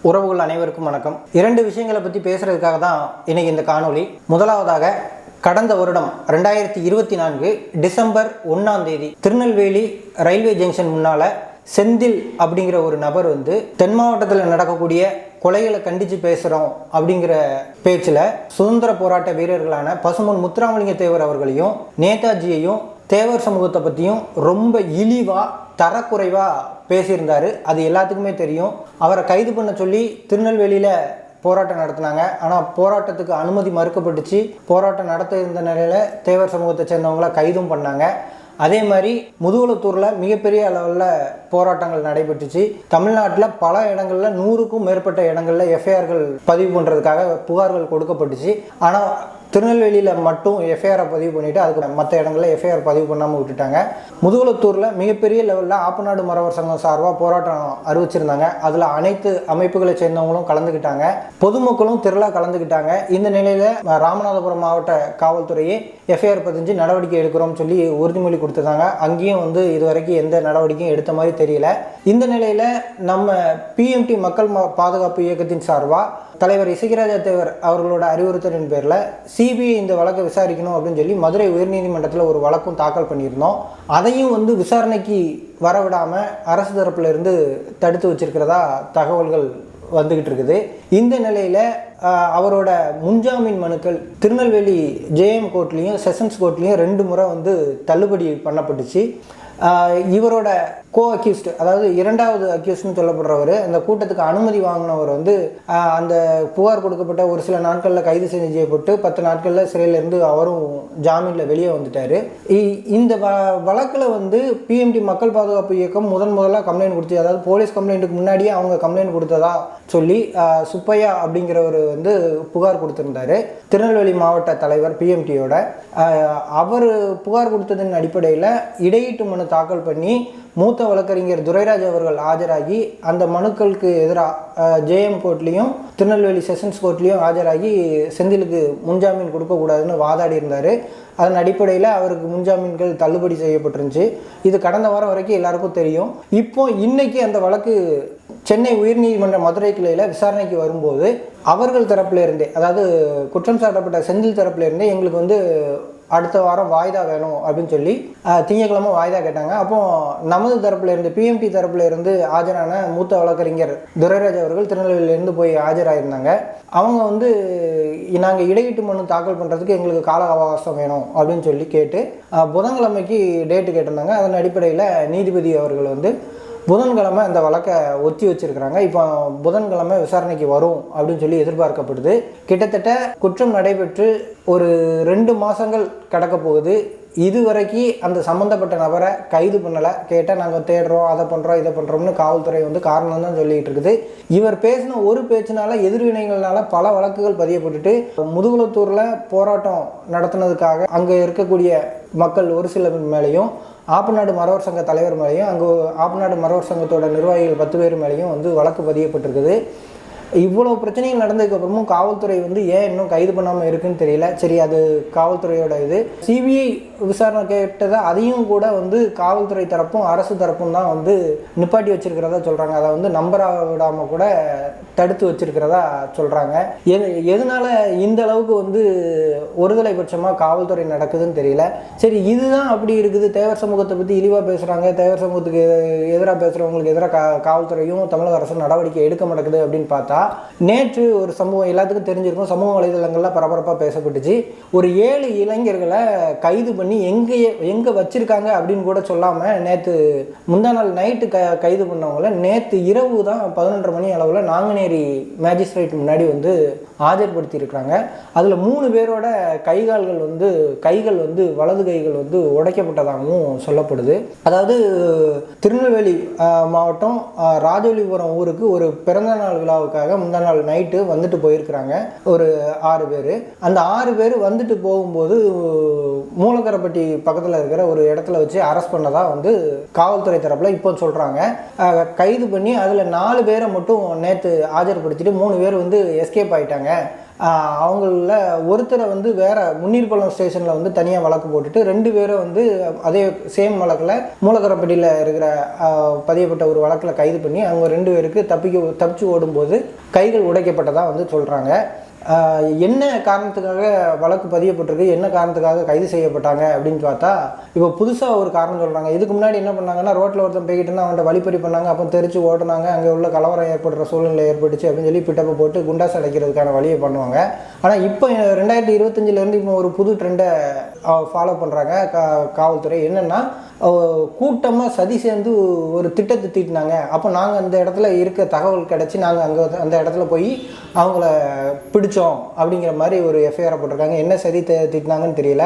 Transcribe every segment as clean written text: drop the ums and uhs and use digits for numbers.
உறவுகள் அனைவருக்கும் வணக்கம். இரண்டு விஷயங்களை பற்றி பேசுறதுக்காக தான் இன்னைக்கு இந்த காணொளி. முதலாவதாக, கடந்த வருடம் 2024 டிசம்பர் 1 திருநெல்வேலி ரயில்வே ஜங்ஷன் முன்னால செந்தில் அப்படிங்கிற ஒரு நபர் தென் மாவட்டத்தில் நடக்கக்கூடிய கொலைகளை கண்டித்து பேசுகிறோம் அப்படிங்கிற பேச்சில் சுதந்திர போராட்ட வீரர்களான பசும்பொன் முத்துராமலிங்க தேவர் அவர்களையும் நேதாஜியையும் தேவர் சமூகத்தை பற்றியும் ரொம்ப இழிவாக தரக்குறைவாக பேசியிருந்தார். அது எல்லாத்துக்குமே தெரியும். அவரை கைது பண்ண சொல்லி திருநெல்வேலியில் போராட்டம் நடத்தினாங்க. ஆனால் போராட்டத்துக்கு அனுமதி மறுக்கப்பட்டுச்சு. போராட்டம் நடத்த இருந்த நிலையில் தேவர் சமூகத்தை சேர்ந்தவங்கள கைதும் பண்ணாங்க. அதே மாதிரி முதுகுளத்தூரில் மிகப்பெரிய அளவில் போராட்டங்கள் நடைபெற்றுச்சு. தமிழ்நாட்டில் பல இடங்களில் 100க்கும் மேற்பட்ட இடங்களில் எஃப்ஐஆர்கள் பதிவு பண்ணுறதுக்காக புகார்கள் கொடுக்கப்பட்டுச்சு. ஆனால் திருநெல்வேலியில் மட்டும் எஃப்ஐஆரை பதிவு பண்ணிவிட்டு அதுக்கு மற்ற இடங்களில் எஃப்ஐஆர் பதிவு பண்ணாமல் விட்டுட்டாங்க. முதுகுளத்தூரில் மிகப்பெரிய லெவலில் ஆப்பநாடு மறவர் சங்கம் சார்பாக போராட்டம் அறிவிச்சிருந்தாங்க. அதில் அனைத்து அமைப்புகளை சேர்ந்தவங்களும் கலந்துக்கிட்டாங்க. பொதுமக்களும் திரளாக கலந்துக்கிட்டாங்க. இந்த நிலையில் ராமநாதபுரம் மாவட்ட காவல்துறையே எஃப்ஐஆர் பதிஞ்சு நடவடிக்கை எடுக்கிறோம்னு சொல்லி உறுதிமொழி கொடுத்துருந்தாங்க. அங்கேயும் இது வரைக்கும் எந்த நடவடிக்கையும் எடுத்த மாதிரி தெரியல. இந்த நிலையில் நம்ம பிஎம்டி மக்கள் பாதுகாப்பு இயக்கத்தின் சார்பாக தலைவர் இசக்கிராஜா தேவர் அவர்களோட அறிவுறுத்தலின் பேரில் சிபிஐ இந்த வழக்கை விசாரிக்கணும் அப்படின்னு சொல்லி மதுரை உயர்நீதிமன்றத்தில் ஒரு வழக்கும் தாக்கல் பண்ணியிருந்தோம். அதையும் விசாரணைக்கு வரவிடாமல் அரசு தரப்புல இருந்து தடுத்து வச்சிருக்கிறதா தகவல்கள் வந்துகிட்டு இருக்குது. இந்த நிலையில் அவரோட முன்ஜாமீன் மனுக்கள் திருநெல்வேலி ஜேஎம் கோர்ட்லேயும் செஷன்ஸ் கோர்ட்லேயும் 2 முறை தள்ளுபடி பண்ணப்பட்டுச்சு. இவரோட கோ அக்யூஸ்டு, அதாவது இரண்டாவது அக்யூஸ்ட்னு சொல்லப்படுறவர், அந்த கூட்டத்துக்கு அனுமதி வாங்கினவர் அந்த புகார் கொடுக்கப்பட்ட ஒரு சில நாட்களில் கைது செய்யப்பட்டு 10 நாட்களில் சிறையிலேருந்து அவரும் ஜாமீனில் வெளியே வந்துட்டார். இந்த வழக்கில் பிஎம்டி மக்கள் பாதுகாப்பு இயக்கம் முதலாக கம்ப்ளைண்ட் கொடுத்து, அதாவது போலீஸ் கம்ப்ளைண்ட்டுக்கு முன்னாடியே அவங்க கம்ப்ளைண்ட் கொடுத்ததா சொல்லி சுப்பையா அப்படிங்கிறவர் புகார் கொடுத்துருந்தார். திருநெல்வேலி மாவட்ட தலைவர் பிஎம்டியோட அவர் புகார் கொடுத்ததன் அடிப்படையில் இடையீட்டு மனு தாக்கல் பண்ணி மூத்த வழக்கறிஞர் துரைராஜ் அவர்கள் ஆஜராகி அந்த மனுக்களுக்கு எதிராக ஜேஎம் கோர்ட்லேயும் திருநெல்வேலி செஷன்ஸ் கோர்ட்லேயும் ஆஜராகி செந்திலுக்கு முன்ஜாமீன் கொடுக்கக்கூடாதுன்னு வாதாடி இருந்தார். அதன் அடிப்படையில் அவருக்கு முன்ஜாமீன்கள் தள்ளுபடி செய்யப்பட்டிருந்துச்சு. இது கடந்த வாரம் வரைக்கும் எல்லாருக்கும் தெரியும். இன்னைக்கு அந்த வழக்கு சென்னை உயர்நீதிமன்ற மதுரை கிளையில் விசாரணைக்கு வரும்போது அவர்கள் தரப்புல இருந்தே, அதாவது குற்றம் சாட்டப்பட்ட செந்தில் தரப்புல இருந்தே எங்களுக்கு அடுத்த வாரம் வாய்தா வேணும் அப்படின்னு சொல்லி திங்கட்கிழமை வாய்தா கேட்டாங்க. அப்போ நமது தரப்புல இருந்து பிஎம்டி தரப்புல இருந்து ஆஜரான மூத்த வழக்கறிஞர் துரைராஜ் அவர்கள் திருநெல்வேலியிலேருந்து போய் ஆஜராயிருந்தாங்க. அவங்க நாங்கள் இடையீட்டு மனு தாக்கல் பண்ணுறதுக்கு எங்களுக்கு கால அவகாசம் வேணும் அப்படின்னு சொல்லி கேட்டு புதன்கிழமைக்கு டேட்டு கேட்டிருந்தாங்க. அதன் அடிப்படையில் நீதிபதி அவர்கள் புதன்கிழமை அந்த வழக்கை ஒத்தி வச்சிருக்கிறாங்க. இப்போ புதன்கிழமை விசாரணைக்கு வரும் அப்படின்னு சொல்லி எதிர்பார்க்கப்படுது. கிட்டத்தட்ட குற்றம் நடைபெற்று ஒரு 2 மாதங்கள் கடக்க போகுது. இதுவரைக்கும் அந்த சம்மந்தப்பட்ட நபரை கைது பண்ணலை. கேட்டால் நாங்கள் தேடுறோம், அதை பண்ணுறோம், இதை பண்ணுறோம்னு காவல்துறை காரணம் தான் சொல்லிகிட்டு இருக்குது. இவர் பேசின ஒரு பேச்சினால எதிர்வினைகள்னால பல வழக்குகள் பதியப்பட்டுட்டு முதுகுளத்தூரில் போராட்டம் நடத்துனதுக்காக அங்கே இருக்கக்கூடிய மக்கள் ஒரு சில மேலேயும், ஆப்பநாடு மறவர் சங்க தலைவர் மேலேயும், அங்கே ஆப்பநாடு மறவர் சங்கத்தோட நிர்வாகிகள் 10 பேர் மேலேயும் வழக்கு பதியப்பட்டிருக்குது. இவ்வளோ பிரச்சனைகள் நடந்ததுக்கப்புறமும் காவல்துறை ஏன் இன்னும் கைது பண்ணாமல் இருக்குன்னு தெரியல. சரி, அது காவல்துறையோட இது. சிபிஐ விசாரணை கேட்டதை அதையும் கூட காவல்துறை தரப்பும் அரசு தரப்பும் தான் நிப்பாட்டி வச்சிருக்கிறதா சொல்கிறாங்க. அதை நம்பர விடாமல் கூட தடுத்து வச்சிருக்கிறதா சொல்கிறாங்க. எதனால இந்த அளவுக்கு ஒருதலை பட்சமாக காவல்துறை நடக்குதுன்னு தெரியல. சரி, இதுதான் அப்படி இருக்குது. தேவர் சமூகத்தை பற்றி இழிவாக பேசுகிறாங்க, தேவர் சமூகத்துக்கு எதிராக பேசுகிறவங்களுக்கு எதிராக காவல்துறையும் தமிழக அரசும் நடவடிக்கை எடுக்க மாட்டேங்குது அப்படின்னு பார்த்தா, நேற்று ஒரு சம்பவம் எல்லாத்துக்கும் தெரிஞ்சிருக்கும். சமூக வலைதளங்களில் பரபரப்பாக பேசப்பட்டுச்சு. ஒரு 7 இளைஞர்களை கைது பண்ணி எங்கே வச்சிருக்காங்க அப்படின்னு கூட சொல்லாமல் நேற்று முந்தா நாள் நைட்டு கைது பண்ணவங்கள நேற்று இரவு தான் 11:30 மணி அளவில் நாங்குநேரி மேஜிஸ்ட்ரேட் முன்னாடி ஆஜர்படுத்தி இருக்கிறாங்க. அதில் 3 பேரோட கைகள் வலது கைகள் உடைக்கப்பட்டதாகவும் சொல்லப்படுது. அதாவது திருநெல்வேலி மாவட்டம் ராஜவலிபுரம் ஊருக்கு ஒரு பிறந்தநாள் விழாவுக்காக முந்தா நாள் நைட்டு வந்துட்டு போயிருக்கிறாங்க ஒரு 6 பேர். அந்த 6 பேர் வந்துட்டு போகும்போது மூலக்கரைப்பட்டி பக்கத்தில் இருக்கிற ஒரு இடத்துல வச்சு அரெஸ்ட் பண்ணதா காவல்துறை தரப்பில் இப்போ சொல்கிறாங்க. கைது பண்ணி அதில் 4 பேரை மட்டும் நேற்று ஆஜர்படுத்திட்டு 3 பேர் எஸ்கேப் ஆகிட்டாங்க. அவங்கள ஒருத்தரை வந்து வேற முன்னீர்பள்ளம் ஸ்டேஷனில் வந்து தனியாக வழக்கு போட்டுட்டு 2 பேரை வந்து அதே சேம் வழக்கில் மூலக்கரப்பட்டியில் இருக்கிற பதியப்பட்ட ஒரு வழக்கில் கைது பண்ணி அவங்க 2 பேருக்கு தப்பிச்சு ஓடும்போது கைகள் உடைக்கப்பட்டதாக வந்து சொல்கிறாங்க. என்ன காரணத்துக்காக வழக்கு பதியப்பட்டிருக்கு, என்ன காரணத்துக்காக கைது செய்யப்பட்டாங்க அப்படின்னு பார்த்தா, இப்போ புதுசாக ஒரு காரணம் சொல்கிறாங்க. இதுக்கு முன்னாடி என்ன பண்ணாங்கன்னா, ரோட்டில் ஒருத்தன் போய்கிட்டு இருந்தால் அவன்கிட்ட வழிப்பறி பண்ணாங்க, அப்போ தெரிச்சு ஓடுனாங்க, அங்கே உள்ள கலவரம் ஏற்படுற சூழ்நிலை ஏற்பட்டுச்சு அப்படின்னு சொல்லி பிட்டப்பை போட்டு குண்டாஸ் அடைக்கிறதுக்கான வழியை பண்ணுவாங்க. ஆனால் இப்போ 2025 இப்போ ஒரு புது ட்ரெண்டை ஃபாலோ பண்ணுறாங்க காவல்துறை. என்னென்னா, கூட்டமாக சதி சேர்ந்து ஒரு திட்டத்தை தீட்டினாங்க, அப்போ நாங்கள் அந்த இடத்துல இருக்க தகவல் கிடச்சி நாங்கள் அந்த இடத்துல போய் அவங்கள பிடிச்சோம் அப்படிங்கிற மாதிரி ஒரு எஃப்ஐஆரை போட்டிருக்காங்க. என்ன சதி தீட்டினாங்கன்னு தெரியல.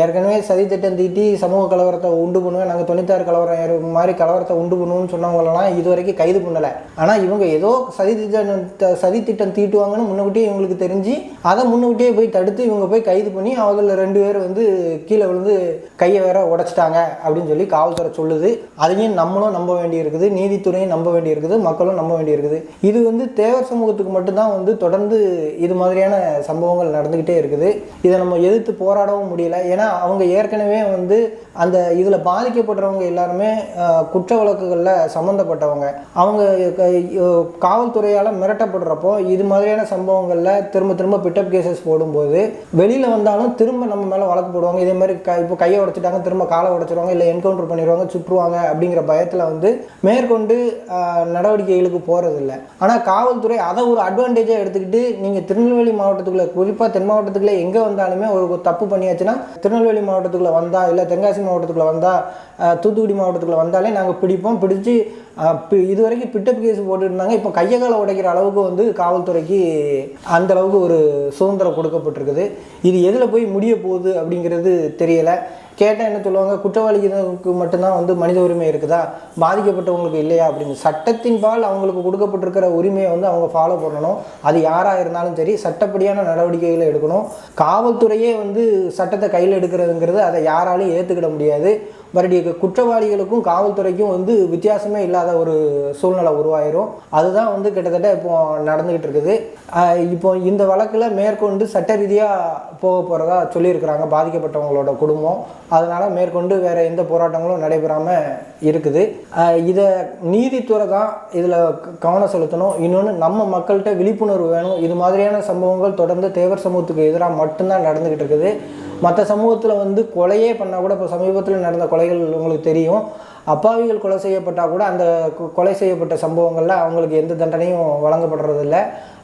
ஏற்கனவே சதி திட்டம் தீட்டி சமூக கலவரத்தை உண்டு பண்ணுவேன், நாங்கள் 96 கலவரம் மாதிரி கலவரத்தை உண்டு பண்ணுவோம்னு சொன்னவங்களெல்லாம் இது வரைக்கும் கைது பண்ணலை. ஆனால் இவங்க ஏதோ சதி திட்டம் தீட்டுவாங்கன்னு முன்னக்கூட்டியே இவங்களுக்கு தெரிஞ்சு அதை முன்னக்கூட்டியே போய் தடுத்து இவங்க போய் கைது பண்ணி அவங்கள 2 பேர் வந்து கீழே விழுந்து கையை வேற உடைச்சிட்டாங்க அப்படின்னு சொல்லி காவல்துறை சொல்லுது. அதையும் நம்மளும் நம்ப வேண்டியிருக்குது, நீதித்துறையும் நம்ப வேண்டியிருக்குது, மக்களும் நம்ப வேண்டியிருக்குது. இது வந்து தேவர் சமூகத்துக்கு மட்டும்தான் வந்து தொடர்ந்து இது மாதிரியான சம்பவங்கள் நடந்துக்கிட்டே இருக்குது. இதை நம்ம எதிர்த்து போராடவும் முடியல. ஏன்னா அவங்க ஏற்கனவே வந்து அந்த இதில் பாதிக்கப்படுறவங்க எல்லாருமே குற்ற வழக்குகளில் சம்மந்தப்பட்டவங்க. அவங்க காவல்துறையால் மிரட்டப்படுறப்போ இது மாதிரியான சம்பவங்களில் திரும்ப பிட்டப் கேசஸ் போடும்போது வெளியில் வந்தாலும் திரும்ப நம்ம மேலே வழக்கு போடுவாங்க. இதே மாதிரி இப்போ கையை உடைச்சிட்டாங்க, திரும்ப காலை உடைச்சிருவாங்க, இல்லை என்கவுண்டர் பண்ணிடுவாங்க, சுற்றுவாங்க அப்படிங்கிற பயத்தில் வந்து மேற்கொண்டு நடவடிக்கைகளுக்கு போகிறதில்ல. ஆனால் காவல்துறை அதை ஒரு அட்வான்டேஜாக எடுத்துக்கிட்டு நீங்கள் திருநெல்வேலி மாவட்டத்துக்குள்ளே, குறிப்பாக தென் மாவட்டத்துக்குள்ளே எங்கே வந்தாலுமே ஒரு தப்பு பண்ணியாச்சுன்னா திருநெல்வேலி மாவட்டத்துக்குள்ளே வந்தால், இல்லை தென்காசி மாவட்டத்துக்குள்ளே வந்தால், தூத்துக்குடி மாவட்டத்துக்குள்ளே வந்தாலே நாங்கள் பிடிப்போம், பிடிச்சி இது வரைக்கும் பிட்டப் கேஸ் போட்டுட்டு இருந்தாங்க. இப்போ கையை காலை உடைக்கிற அளவுக்கு வந்து காவல்துறைக்கு அந்த அளவுக்கு ஒரு சுதந்திரம் கொடுக்கப்பட்டிருக்குது. இது எதில் போய் முடிய போகுது அப்படிங்கிறது தெரியலை. கேட்டால் என்ன சொல்லுவாங்க, குற்றவாளிகளுக்கு மட்டும்தான் வந்து மனித உரிமை இருக்குதா, பாதிக்கப்பட்டவங்களுக்கு இல்லையா அப்படின்னு. சட்டத்தின் பால் அவங்களுக்கு கொடுக்கப்பட்டிருக்கிற உரிமையை வந்து அவங்க ஃபாலோ பண்ணணும். அது யாராக இருந்தாலும் சரி, சட்டப்படியான நடவடிக்கைகளை எடுக்கணும். காவல்துறையே வந்து சட்டத்தை கையில் எடுக்கிறதுங்கிறது அதை யாராலையும் ஏற்றுக்கிட முடியாது. மறுபடியும் குற்றவாளிகளுக்கும் காவல்துறைக்கும் வந்து வித்தியாசமே இல்லாத ஒரு சூழ்நிலை உருவாயிரும். அதுதான் வந்து கிட்டத்தட்ட இப்போ நடந்துக்கிட்டு இருக்குது. இப்போ இந்த வழக்கில் மேற்கொண்டு சட்ட ரீதியாக போக போகிறதா சொல்லியிருக்கிறாங்க பாதிக்கப்பட்டவங்களோட குடும்பம். அதனால் மேற்கொண்டு வேறு எந்த போராட்டங்களும் நடைபெறாமல் இருக்குது. இதை நீதித்துறை தான் இதில் கவனம் செலுத்தணும். இன்னொன்று, நம்ம மக்கள்கிட்ட விழிப்புணர்வு வேணும். இது மாதிரியான சம்பவங்கள் தொடர்ந்து தேவர் சமூகத்துக்கு எதிராக மட்டும்தான் நடந்துக்கிட்டு இருக்குது. மற்ற சமூகத்தில் வந்து கொலையே பண்ணால் கூட, இப்போ சமீபத்தில் நடந்த கொலைகள் உங்களுக்கு தெரியும், அப்பாவிகள் கொலை செய்யப்பட்டால் கூட அந்த கொலை செய்யப்பட்ட சம்பவங்களில் அவங்களுக்கு எந்த தண்டனையும் வழங்கப்படுறதில்ல.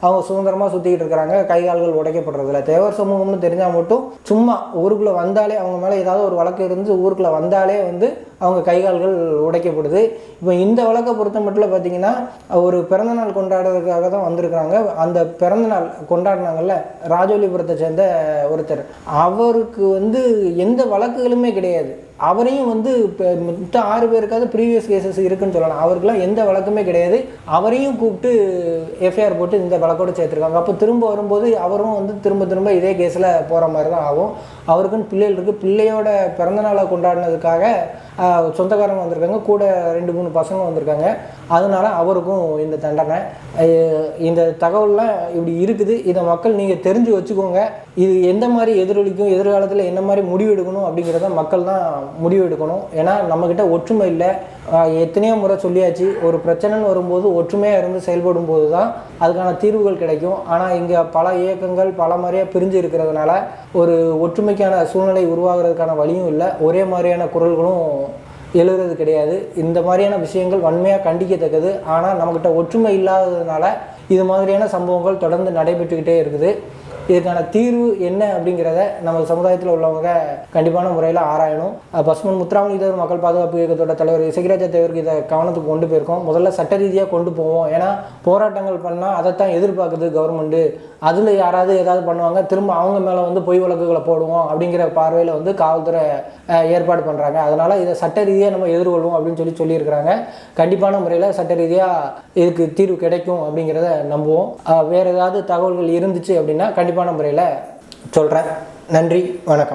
அவங்க சுதந்திரமாக சுற்றிக்கிட்டு இருக்கிறாங்க, கைகால்கள் உடைக்கப்படுறதில்ல. தேவர் சமூகம்னு தெரிஞ்சால் மட்டும் சும்மா ஊருக்குள்ளே வந்தாலே, அவங்க மேலே ஏதாவது ஒரு வழக்கு இருந்து ஊருக்குள்ளே வந்தாலே வந்து அவங்க கைகால்கள் உடைக்கப்படுது. இப்போ இந்த வழக்கை பொறுத்த மட்டும் பார்த்தீங்கன்னா, ஒரு பிறந்தநாள் கொண்டாடுறதுக்காக தான் வந்திருக்கிறாங்க. அந்த பிறந்தநாள் கொண்டாடினாங்கல்ல, ராஜோலிபுரத்தை சேர்ந்த ஒருத்தர், அவருக்கு வந்து எந்த வழக்குகளுமே கிடையாது. அவரையும் வந்து மொத்த 6 பேருக்காவது ப்ரீவியஸ் கேசஸ் இருக்குன்னு சொல்லலாம். அவருக்கெல்லாம் எந்த வழக்குமே கிடையாது. அவரையும் கூப்பிட்டு எஃப்ஐஆர் போட்டு இந்த வழக்கோடு சேர்த்துருக்காங்க. அப்போ திரும்ப வரும்போது அவரும் வந்து திரும்ப இதே கேஸில் போகிற மாதிரி தான் ஆகும். அவருக்குன்னு பிள்ளைகள் இருக்குது. பிள்ளையோட பிறந்தநாளை கொண்டாடினதுக்காக சொந்தக்காரங்க வந்திருக்காங்க, கூட 2-3 பசங்க வந்திருக்காங்க. அதனால அவருக்கும் இந்த தண்டனை. இந்த தகவல்லாம் இப்படி இருக்குது. இதை மக்கள் நீங்கள் தெரிஞ்சு வச்சுக்கோங்க. இது எந்த மாதிரி எதிரொலிக்கும், எதிர்காலத்தில் என்ன மாதிரி முடிவு எடுக்கணும் அப்படிங்கிறத மக்கள் தான் முடிவு எடுக்கணும். ஏன்னா நம்மக்கிட்ட ஒற்றுமை இல்லை. எத்தனையோ முறை சொல்லியாச்சு, ஒரு பிரச்சனைன்னு வரும்போது ஒற்றுமையாக இருந்து செயல்படும் போது தான் அதுக்கான தீர்வுகள் கிடைக்கும். ஆனால் இங்கே பல இயக்கங்கள் பல மாதிரியாக பிரிஞ்சு இருக்கிறதுனால ஒரு ஒற்றுமைக்கான சூழ்நிலை உருவாகிறதுக்கான வழியும் இல்லை. ஒரே மாதிரியான குரல்களும் எழுதுறது கிடையாது. இந்த மாதிரியான விஷயங்கள் வன்மையாக கண்டிக்கத்தக்கது. ஆனால் நம்மக்கிட்ட ஒற்றுமை இல்லாததுனால இது மாதிரியான சம்பவங்கள் தொடர்ந்து நடைபெற்றுக்கிட்டே இருக்குது. இதுக்கான தீர்வு என்ன அப்படிங்கிறத நம்ம சமுதாயத்தில் உள்ளவங்க கண்டிப்பான முறையில் ஆராயணும். பசுமன் முத்துராமலிங்க மக்கள் பாதுகாப்பு இயக்கத்தோட தலைவர் இசைராஜா தேவருக்கு இதை கவனத்துக்கு கொண்டு போயிருக்கோம். முதல்ல சட்ட ரீதியாக கொண்டு போவோம். ஏன்னா போராட்டங்கள் பண்ணால் அதைத்தான் எதிர்பார்க்குது கவர்மெண்ட்டு. அதில் யாராவது ஏதாவது பண்ணுவாங்க, திரும்ப அவங்க மேலே வந்து பொய் வழக்குகளை போடுவோம் அப்படிங்கிற பார்வையில் வந்து காவல்துறை ஏற்பாடு பண்ணுறாங்க. அதனால் இதை சட்ட ரீதியாக நம்ம எதிர்கொள்வோம் அப்படின்னு சொல்லியிருக்கிறாங்க. கண்டிப்பான முறையில் சட்ட ரீதியாக இதுக்கு தீர்வு கிடைக்கும் அப்படிங்கிறத நம்புவோம். வேறு ஏதாவது தகவல்கள் இருந்துச்சு அப்படின்னா கண்டிப்பான முறையில் சொல்கிறேன். நன்றி, வணக்கம்.